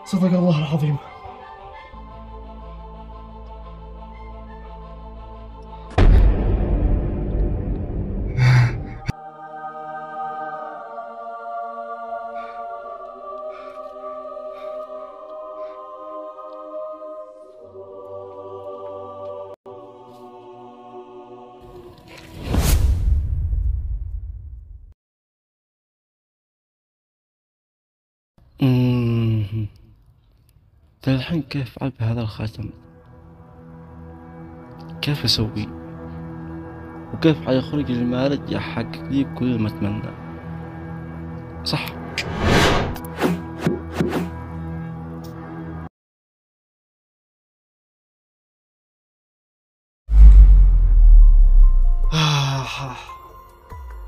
صدق الله العظيم. الحين كيف أفعل بهذا الخاتم؟ كيف أسوي؟ وكيف حيخرج المارد يحقق لي كل ما أتمنى؟ صح.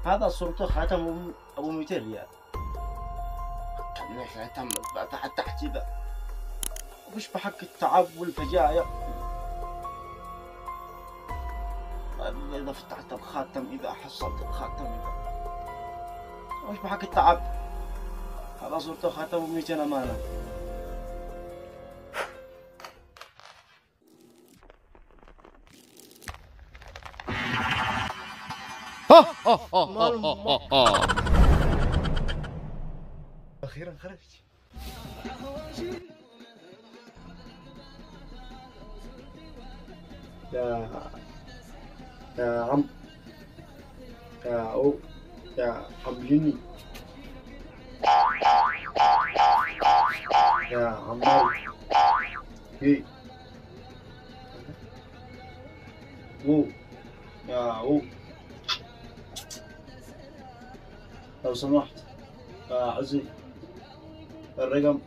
هذا صورته خاتم أبو 200 ريال. كان خاتم تحت ذا وش بحق التعب والفجايع. إذا فتحت الخاتم، إذا حصلت الخاتم، إذا وش بحق التعب. هذا صورته خاتم أبو 200 أمانة. أخيرا خرجت. يا عم، يا عم جني، يا عمار، ايه يا لو سمحت يا عزي، الرقم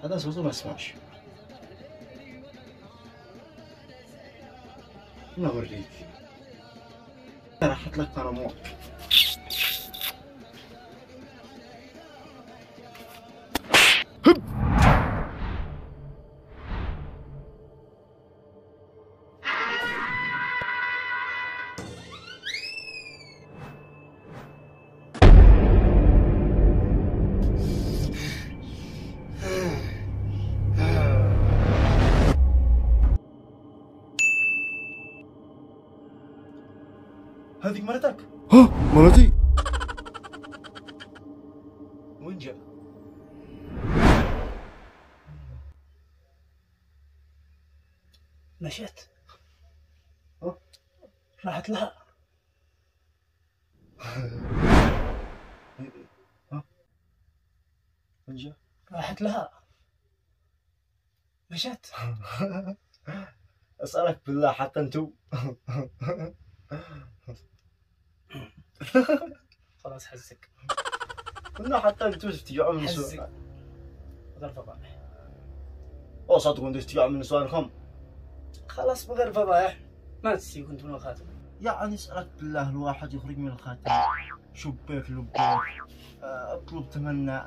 هذا صوته ما اسمعش. انا اوريك، انا احط لك باناموك. هذيك مرتك؟ ها مرتي؟ وين جا؟ مشت. راحت لها. راحت لها. مشت. اسألك بالله حتى انتو. خلاص حزك. قلنا حتى انتو تستيعوا من حزك. سؤال. بغير فضايح. او صدقوا انتو تستيعوا من سؤالكم. خلاص بغير فضايح. ما تستي كنت من الخاتم. يعني اسألك بالله الواحد يخرج من الخاتم شبيك لبيك اطلب تمنى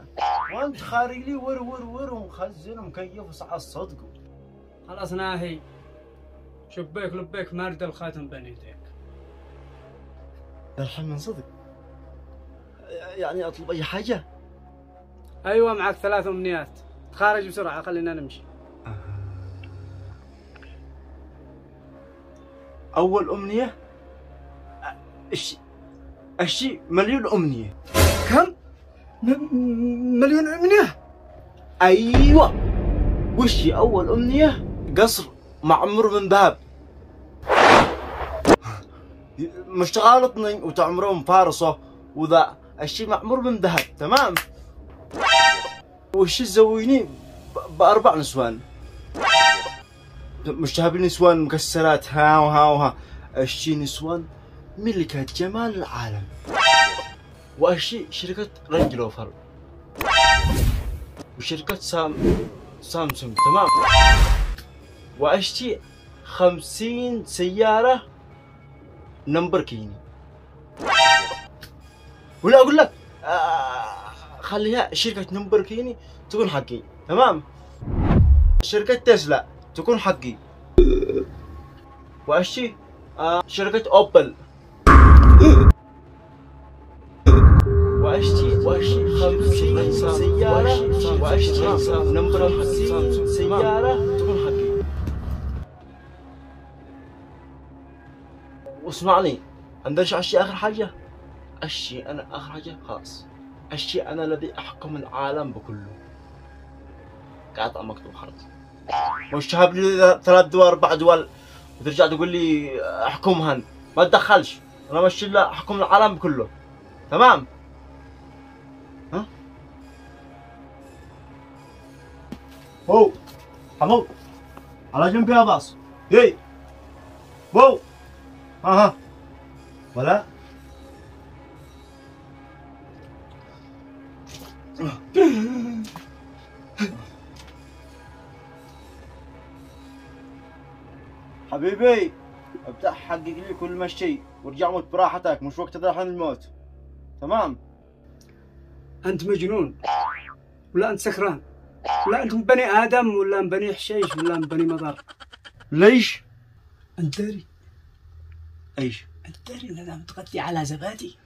وانت خارج لي ور ومخزن ومكيف وسعى الصدق. خلاص ناهي. شبيك لبيك مارد الخاتم بين يديك. الحين من صدق يعني اطلب اي حاجة. ايوه معك 3 امنيات. تخارج بسرعة خلينا نمشي. اول امنية الشي مليون امنية. كم؟ مليون امنية؟ ايوه. وش هي اول امنية؟ قصر معمر من ذهب. مش تغالطني وتعمرون فارصة وذا الشي معمر من ذهب تمام. وش تزويني ب4 نسوان مش تهبلي نسوان مكسرات ها وها الشي نسوان ملكة جمال العالم. والشي شركة رينج روفر وشركة سامسونج تمام. واشتي 50 سيارة نمبركيني. ولا اقول لك خليها شركة نمبركيني تكون حقي تمام. شركة تسلا تكون حقي. واشتي شركة اوبل. واشتي 50 سيارة واشتي نمبر 50 سيارة تكون حقي. واسمعني عندنا اشي اخر حاجة. انا اخر حاجة خلاص. انا الذي احكم العالم بكله. قاطع مكتوب حرف. مش تهب لي 3 دول 4 دول وترجع تقول لي احكمهن. ما تدخلش. انا ماشي لا احكم العالم كله تمام. ها هو حمود على جنب يا باص. هي وو ها ولا حبيبي ابدأ حقق لي كل ما شيء وارجع موت براحتك. مش وقت الحين الموت تمام. انت مجنون ولا انت سكران ولا انت من بني ادم ولا من بني حشيش ولا من بني مضر؟ ليش؟ انت داري. ايش؟ انت داري انك متغذي على زبادي.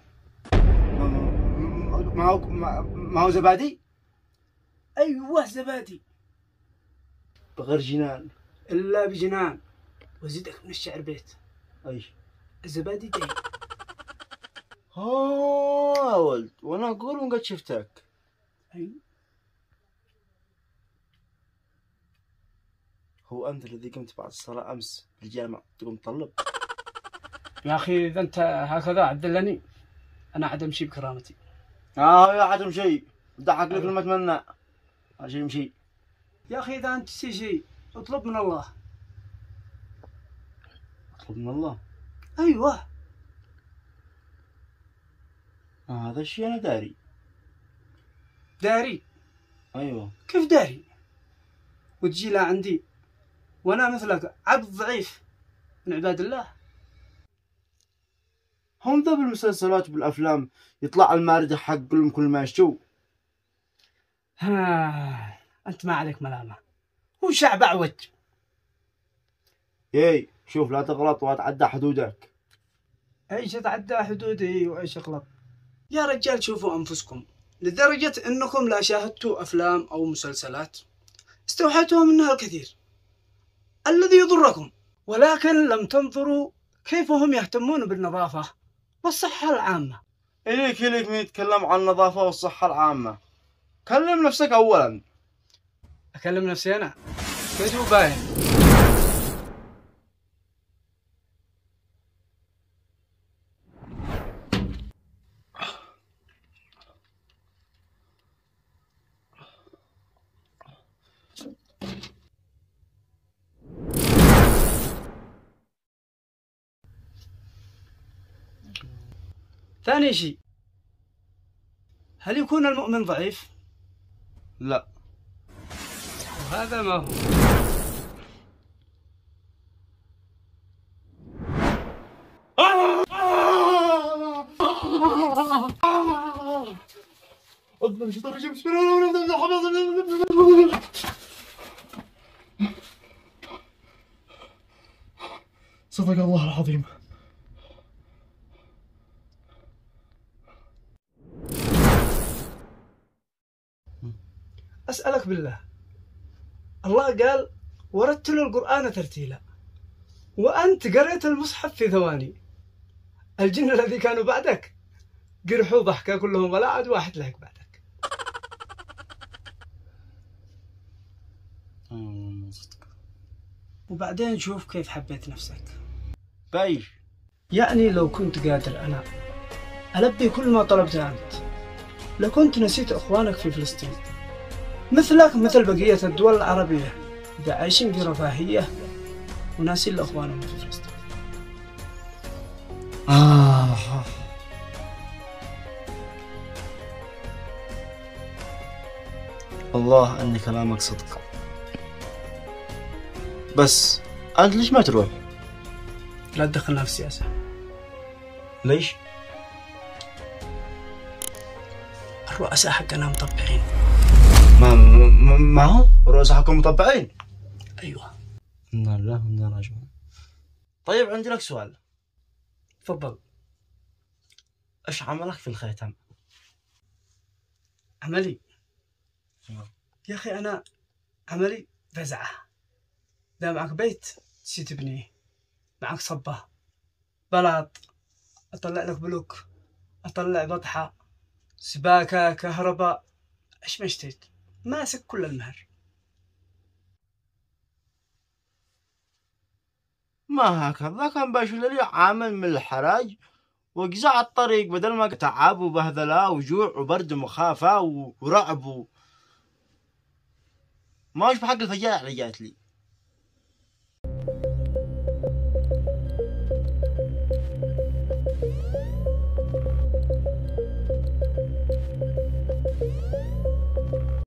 ما هو زبادي؟ ايوه زبادي. بغير جنان. الا بجنان. وزيدك من الشعر بيت. ايش؟ الزبادي داي. ها ولد وانا اقول وقد شفتك. ايوه. هو انت الذي قمت بعد الصلاة امس بالجامع تقوم تطلب؟ يا اخي اذا انت هكذا عدلني انا عاد امشي بكرامتي. يا عدم شيء ضحك لك لما اتمنى عشان يمشي. يا اخي اذا انت تسي شيء اطلب من الله. اطلب من الله؟ ايوه. هذا الشيء انا داري. داري؟ ايوه. كيف داري؟ وتجي لا عندي وانا مثلك عبد ضعيف من عباد الله. هم ذا بالمسلسلات وبالافلام يطلع المارد حق كل ما يشتو. انت ما عليك ملامه. هو شعب اعوج. اي شوف لا تغلط وتعدى حدودك. ايش اتعدى حدودي وايش اغلط؟ يا رجال شوفوا انفسكم لدرجة انكم لا شاهدتوا افلام او مسلسلات استوحيتوا منها الكثير الذي يضركم، ولكن لم تنظروا كيف هم يهتمون بالنظافة والصحة العامة. إليك مين يتكلم عن النظافة والصحة العامة؟ كلم نفسك أولا. أكلم نفسي أنا؟ كيف باين؟ ثاني شيء، هل يكون المؤمن ضعيف؟ لا. وهذا ما هو. صدق الله العظيم. أسألك بالله، الله قال ورتلوا القرآن ترتيلا، وأنت قريت المصحف في ثواني. الجن الذي كانوا بعدك قرحوا ضحكة كلهم ولا عاد واحد لك بعدك. وبعدين شوف كيف حبيت نفسك. بايش؟ يعني لو كنت قادر أنا ألبي كل ما طلبته أنت، لكنت نسيت إخوانك في فلسطين، مثلك مثل بقية الدول العربية إذا عايشين في رفاهية وناسين لإخوانهم في فلسطين. والله أن كلامك صدق، بس أنت ليش ما تروح؟ لا تدخلنا في السياسة. ليش؟ الرؤساء حقنا مطبعين. ما هو الرؤساء حقهم مطبعين؟ أيوة. إنا لله وإنا راجعون. طيب عندي لك سؤال. تفضل. إيش عملك في الخيتم؟ عملي؟ يا أخي أنا عملي فزعة. إذا معك بيت تسي تبنيه، معك صبة، بلاط، أطلع لك بلوك، أطلع بطحة، سباكة، كهرباء، إيش ما اشتيت، ماسك كل المهر. ما هكذا كان باشا لي عامل من الحراج وقزع الطريق، بدل ما تعب وبهذلة وجوع وبرد ومخافة ورعب ما وش بحق الفجائع اللي جات لي.